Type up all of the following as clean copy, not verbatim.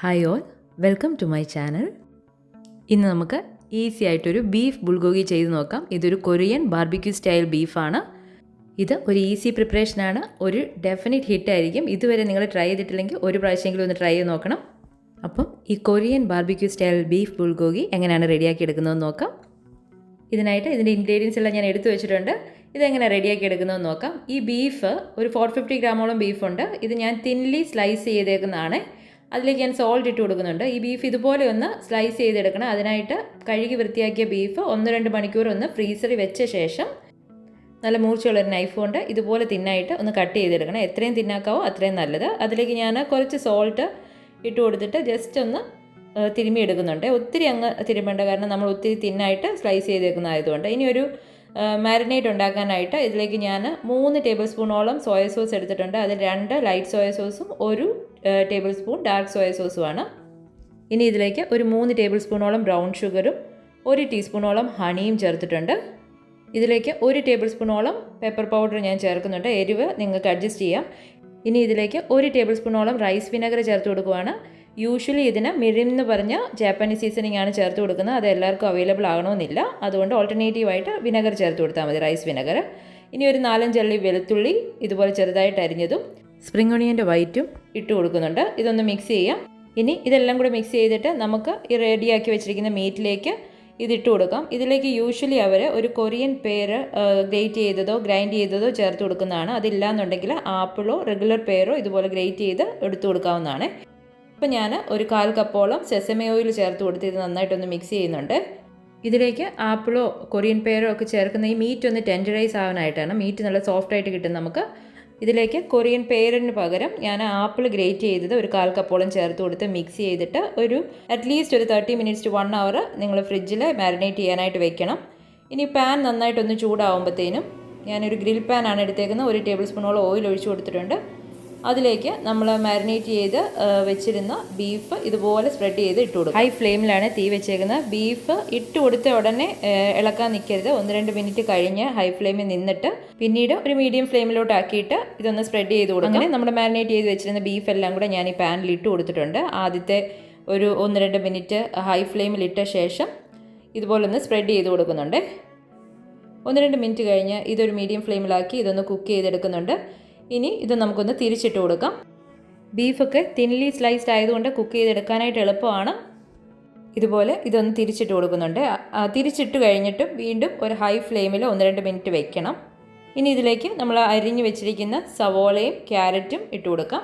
Hi all, welcome to my channel. ഇന്ന് നമുക്ക് easy ആയിട്ടൊരു ബീഫ് ബുൾഗോഗി ചെയ്ത് നോക്കാം. ഇതൊരു കൊറിയൻ ബാർബിക്യൂ സ്റ്റൈൽ ബീഫാണ്. ഇത് ഒരു ഈസി പ്രിപ്പറേഷനാണ്, ഒരു ഡെഫിനറ്റ് ഹിറ്റായിരിക്കും. ഇതുവരെ നിങ്ങൾ ട്രൈ ചെയ്തിട്ടില്ലെങ്കിൽ ഒരു പ്രാവശ്യമെങ്കിലും ഒന്ന് ട്രൈ ചെയ്ത് നോക്കണം. അപ്പം ഈ കൊറിയൻ ബാർബിക്യൂ സ്റ്റൈൽ ബീഫ് ബുൾഗോഗി എങ്ങനെയാണ് റെഡിയാക്കി എടുക്കുന്നതെന്ന് നോക്കാം. ഇതിനായിട്ട് ഇതിൻ്റെ ഇൻഗ്രീഡിയൻസ് എല്ലാം ഞാൻ എടുത്തു വെച്ചിട്ടുണ്ട്. ഇതെങ്ങനെ റെഡിയാക്കി എടുക്കുന്നതെന്ന് നോക്കാം. ഈ ബീഫ് ഒരു 450 ഗ്രാമോളം ബീഫുണ്ട്. ഇത് ഞാൻ തിൻലി സ്ലൈസ് ചെയ്തേക്കുന്നതാണ്. അതിലേക്ക് ഞാൻ സോൾട്ട് ഇട്ട് കൊടുക്കുന്നുണ്ട്. ഈ ബീഫ് ഇതുപോലെ ഒന്ന് സ്ലൈസ് ചെയ്തെടുക്കണം. അതിനായിട്ട് കഴുകി വൃത്തിയാക്കിയ ബീഫ് 1-2 മണിക്കൂർ ഒന്ന് ഫ്രീസറിൽ വെച്ച ശേഷം നല്ല മൂർച്ചയുള്ളൊരു നൈഫ് കൊണ്ട് ഇതുപോലെ തിന്നായിട്ട് ഒന്ന് കട്ട് ചെയ്തെടുക്കണം. എത്രയും തിന്നാക്കാവോ അത്രയും നല്ലത്. അതിലേക്ക് ഞാൻ കുറച്ച് സോൾട്ട് ഇട്ട് കൊടുത്തിട്ട് ജസ്റ്റ് ഒന്ന് തിരുമ്മി എടുക്കുന്നുണ്ട്. ഒത്തിരി അങ്ങ് തിരുമ്പേണ്ട, കാരണം നമ്മൾ ഒത്തിരി തിന്നായിട്ട് സ്ലൈസ് ചെയ്തേക്കുന്നതായതുകൊണ്ട്. ഇനി ഒരു മാരിനേറ്റ് ഉണ്ടാക്കാനായിട്ട് ഇതിലേക്ക് ഞാൻ 3 ടേബിൾ സ്പൂണോളം സോയ സോസ് എടുത്തിട്ടുണ്ട്. അതിൽ 2 ലൈറ്റ് സോയ സോസും 1 ടേബിൾ സ്പൂൺ ഡാർക്ക് സോയ സോസുമാണ്. ഇനി ഇതിലേക്ക് ഒരു 3 ടേബിൾ സ്പൂണോളം ബ്രൗൺ ഷുഗറും 1 ടീസ്പൂണോളം ഹണിയും ചേർത്തിട്ടുണ്ട്. ഇതിലേക്ക് 1 ടേബിൾ സ്പൂണോളം പെപ്പർ പൗഡർ ഞാൻ ചേർക്കുന്നുണ്ട്. എരിവ് നിങ്ങൾക്ക് അഡ്ജസ്റ്റ് ചെയ്യാം. ഇനി ഇതിലേക്ക് 1 ടേബിൾ സ്പൂണോളം റൈസ് വിനെഗർ ചേർത്ത് കൊടുക്കുകയാണ്. യൂഷ്വലി ഇതിന് മിറിം എന്ന് പറഞ്ഞ ജാപ്പനീസ് സീസണിംഗ് ആണ് ചേർത്ത് കൊടുക്കുന്നത്. അത് എല്ലാവർക്കും അവൈലബിൾ ആകണമെന്നില്ല. അതുകൊണ്ട് ഓൾട്ടർനേറ്റീവായിട്ട് വിനെഗർ ചേർത്ത് കൊടുത്താൽ മതി, റൈസ് വിനെഗർ. ഇനി ഒരു 4-5 അല്ലി വെളുത്തുള്ളി ഇതുപോലെ ചെറുതായിട്ട് അരിഞ്ഞതും സ്പ്രിംഗ് ഒണിയൻ്റെ വൈറ്റും ഇട്ട് കൊടുക്കുന്നുണ്ട്. ഇതൊന്ന് മിക്സ് ചെയ്യാം. ഇനി ഇതെല്ലാം കൂടി മിക്സ് ചെയ്തിട്ട് നമുക്ക് ഈ റെഡിയാക്കി വെച്ചിരിക്കുന്ന മീറ്റിലേക്ക് ഇതിട്ട് കൊടുക്കാം. ഇതിലേക്ക് യൂഷ്വലി അവർ ഒരു കൊറിയൻ പേര് ഗ്രേറ്റ് ചെയ്തതോ ഗ്രൈൻഡ് ചെയ്തതോ ചേർത്ത് കൊടുക്കുന്നതാണ്. അതില്ലാന്നുണ്ടെങ്കിൽ ആപ്പിളോ റെഗുലർ പേരോ ഇതുപോലെ ഗ്രേറ്റ് ചെയ്ത് എടുത്തു കൊടുക്കാവുന്നതാണ്. ഇപ്പം ഞാൻ ഒരു 1/4 കപ്പോളം സെസമി ഓയിൽ ചേർത്ത് കൊടുത്ത് ഇത് നന്നായിട്ടൊന്ന് മിക്സ് ചെയ്യുന്നുണ്ട്. ഇതിലേക്ക് ആപ്പിളോ കൊറിയൻ പേരോ ഒക്കെ ചേർക്കുന്ന ഈ മീറ്റ് ഒന്ന് ടെൻഡറൈസ് ആവാനായിട്ടാണ്. മീറ്റ് നല്ല സോഫ്റ്റായിട്ട് കിട്ടും നമുക്ക്. ഇതിലേക്ക് കൊറിയൻ പേരിന് പകരം ഞാൻ ആപ്പിൾ ഗ്രേറ്റ് ചെയ്തത് ഒരു 1/4 കപ്പോളം ചേർത്ത് കൊടുത്ത് മിക്സ് ചെയ്തിട്ട് ഒരു അറ്റ്ലീസ്റ്റ് ഒരു 30 മിനിറ്റ്സ് to 1 hour നിങ്ങൾ ഫ്രിഡ്ജിൽ മാരിനേറ്റ് ചെയ്യാനായിട്ട് വെക്കണം. ഇനി പാൻ നന്നായിട്ടൊന്ന് ചൂടാവുമ്പോഴത്തേനും ഞാനൊരു ഗ്രിൽ പാനാണ് എടുത്തേക്കുന്നത്. 1 ടേബിൾ സ്പൂണോളം ഓയിൽ ഒഴിച്ചു കൊടുത്തിട്ടുണ്ട്. അതിലേക്ക് നമ്മൾ മാരിനേറ്റ് ചെയ്ത് വെച്ചിരുന്ന ബീഫ് ഇതുപോലെ സ്പ്രെഡ് ചെയ്ത് ഇട്ട് കൊടുക്കും. ഹൈ ഫ്ലെയിമിലാണ് തീ വെച്ചേക്കുന്നത്. ബീഫ് ഇട്ട് കൊടുത്ത ഉടനെ ഇളക്കാൻ നിൽക്കരുത്. 1-2 മിനിറ്റ് കഴിഞ്ഞ് ഹൈ ഫ്ലെയിമിൽ നിന്നിട്ട് പിന്നീട് ഒരു മീഡിയം ഫ്ലെയിമിലോട്ട് ആക്കിയിട്ട് ഇതൊന്ന് സ്പ്രെഡ് ചെയ്ത് കൊടുക്കും. അങ്ങനെ നമ്മൾ മാരിനേറ്റ് ചെയ്ത് വെച്ചിരുന്ന ബീഫ് എല്ലാം കൂടെ ഞാൻ ഈ പാനിൽ ഇട്ട് കൊടുത്തിട്ടുണ്ട്. ആദ്യത്തെ ഒരു 1-2 മിനിറ്റ് ഹൈ ഫ്ലെയിമിൽ ഇട്ട ശേഷം ഇതുപോലെ ഒന്ന് സ്പ്രെഡ് ചെയ്ത് കൊടുക്കുന്നുണ്ട്. 1-2 മിനിറ്റ് കഴിഞ്ഞ് ഇതൊരു മീഡിയം ഫ്ലെയിമിലാക്കി ഇതൊന്ന് കുക്ക് ചെയ്തെടുക്കുന്നുണ്ട്. ഇനി ഇത് നമുക്കൊന്ന് തിരിച്ചിട്ട് കൊടുക്കാം. ബീഫൊക്കെ തിൻലി സ്ലൈസ്ഡ് ആയതുകൊണ്ട് കുക്ക് ചെയ്തെടുക്കാനായിട്ട് എളുപ്പമാണ്. ഇതുപോലെ ഇതൊന്ന് തിരിച്ചിട്ട് കൊടുക്കുന്നുണ്ട്. തിരിച്ചിട്ട് കഴിഞ്ഞിട്ടും വീണ്ടും ഒരു ഹൈ ഫ്ലെയിമിൽ 1-2 മിനിറ്റ് വെക്കണം. ഇനി ഇതിലേക്ക് നമ്മൾ അരിഞ്ഞു വെച്ചിരിക്കുന്ന സവോളയും ക്യാരറ്റും ഇട്ട് കൊടുക്കാം.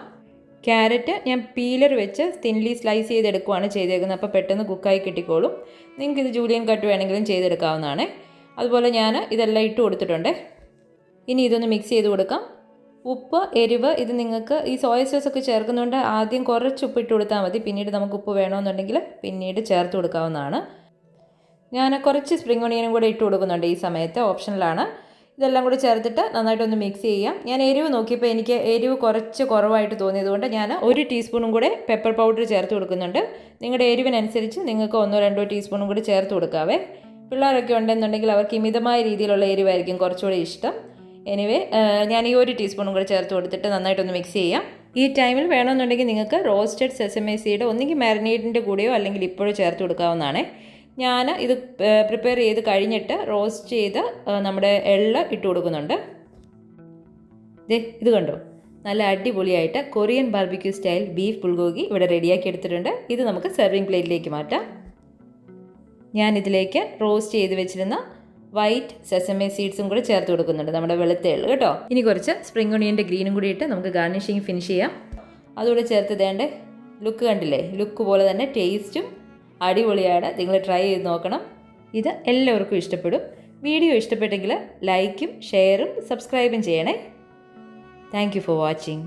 ക്യാരറ്റ് ഞാൻ പീലർ വെച്ച് തിൻലി സ്ലൈസ് ചെയ്തെടുക്കുകയാണ് ചെയ്തേക്കുന്നത്. അപ്പോൾ പെട്ടെന്ന് കുക്കായി കിട്ടിക്കോളും. നിങ്ങൾക്കിത് ജൂലിയൻ കട്ട് വേണമെങ്കിലും ചെയ്തെടുക്കാവുന്നതാണ്. അതുപോലെ ഞാൻ ഇതെല്ലാം ഇട്ട് കൊടുത്തിട്ടുണ്ട്. ഇനി ഇതൊന്ന് മിക്സ് ചെയ്ത് കൊടുക്കാം. ഉപ്പ്, എരിവ് ഇത് നിങ്ങൾക്ക് ഈ സോയ സോസ് ഒക്കെ ചേർക്കുന്നതുകൊണ്ട് ആദ്യം കുറച്ച് ഉപ്പ് ഇട്ട് കൊടുത്താൽ മതി. പിന്നീട് നമുക്ക് ഉപ്പ് വേണമെന്നുണ്ടെങ്കിൽ പിന്നീട് ചേർത്ത് കൊടുക്കാവുന്നതാണ്. ഞാൻ കുറച്ച് സ്പ്രിംഗ് ഒണിയനും കൂടെ ഇട്ട് കൊടുക്കുന്നുണ്ട് ഈ സമയത്ത്, ഓപ്ഷണലാണ്. ഇതെല്ലാം കൂടി ചേർത്തിട്ട് നന്നായിട്ടൊന്ന് മിക്സ് ചെയ്യാം. ഞാൻ എരിവ് നോക്കിയപ്പോൾ എനിക്ക് എരിവ് കുറച്ച് കുറവായിട്ട് തോന്നിയതുകൊണ്ട് ഞാൻ 1 ടീസ്പൂണും കൂടെ പെപ്പർ പൗഡർ ചേർത്ത് കൊടുക്കുന്നുണ്ട്. നിങ്ങളുടെ എരിവിനനുസരിച്ച് നിങ്ങൾക്ക് 1-2 ടീസ്പൂണും കൂടി ചേർത്ത് കൊടുക്കാവേ. പിള്ളേരൊക്കെ ഉണ്ടെന്നുണ്ടെങ്കിൽ അവർക്ക് മിതമായ രീതിയിലുള്ള എരിവായിരിക്കും കുറച്ചുകൂടി ഇഷ്ടം. എനിവേ ഞാൻ ഈ 1 ടീസ്പൂണും കൂടെ ചേർത്ത് കൊടുത്തിട്ട് നന്നായിട്ടൊന്ന് മിക്സ് ചെയ്യാം. ഈ ടൈമിൽ വേണമെന്നുണ്ടെങ്കിൽ നിങ്ങൾക്ക് റോസ്റ്റഡ് സെസമി സീഡ് ഒന്നുകിൽ മാരിനേറ്റിൻ്റെ കൂടെയോ അല്ലെങ്കിൽ ഇപ്പോഴും ചേർത്ത് കൊടുക്കാവുന്നതാണ്. ഞാൻ ഇത് പ്രിപ്പയർ ചെയ്ത് കഴിഞ്ഞിട്ട് റോസ്റ്റ് ചെയ്ത് നമ്മുടെ എള്ള് ഇട്ട് കൊടുക്കുന്നുണ്ട്. ഇത് കണ്ടോ, നല്ല അടിപൊളിയായിട്ട് കൊറിയൻ ബാർബിക്യൂ സ്റ്റൈൽ ബീഫ് ബുൾഗോഗി ഇവിടെ റെഡിയാക്കി എടുത്തിട്ടുണ്ട്. ഇത് നമുക്ക് സെർവിങ് പ്ലേറ്റിലേക്ക് മാറ്റാം. ഞാനിതിലേക്ക് റോസ്റ്റ് ചെയ്ത് വെച്ചിരുന്ന വൈറ്റ് സെസമി സീഡ്സും കൂടി ചേർത്ത് കൊടുക്കുന്നുണ്ട്, നമ്മുടെ വെളുത്ത എള്ള് കേട്ടോ. ഇനി കുറച്ച് സ്പ്രിംഗ് ഒണിയൻ്റെ ഗ്രീനും കൂടി ഇട്ട് നമുക്ക് ഗാർണിഷിങ് ഫിനിഷ് ചെയ്യാം. അതുകൂടെ ചേർത്ത് തേണ്ടേ. ലുക്ക് കണ്ടില്ലേ? ലുക്ക് പോലെ തന്നെ ടേസ്റ്റും അടിപൊളിയാണ്. നിങ്ങൾ ട്രൈ ചെയ്ത് നോക്കണം. ഇത് എല്ലാവർക്കും ഇഷ്ടപ്പെടും. വീഡിയോ ഇഷ്ടപ്പെട്ടെങ്കിൽ ലൈക്കും ഷെയറും സബ്സ്ക്രൈബും ചെയ്യണേ. Thank you for watching.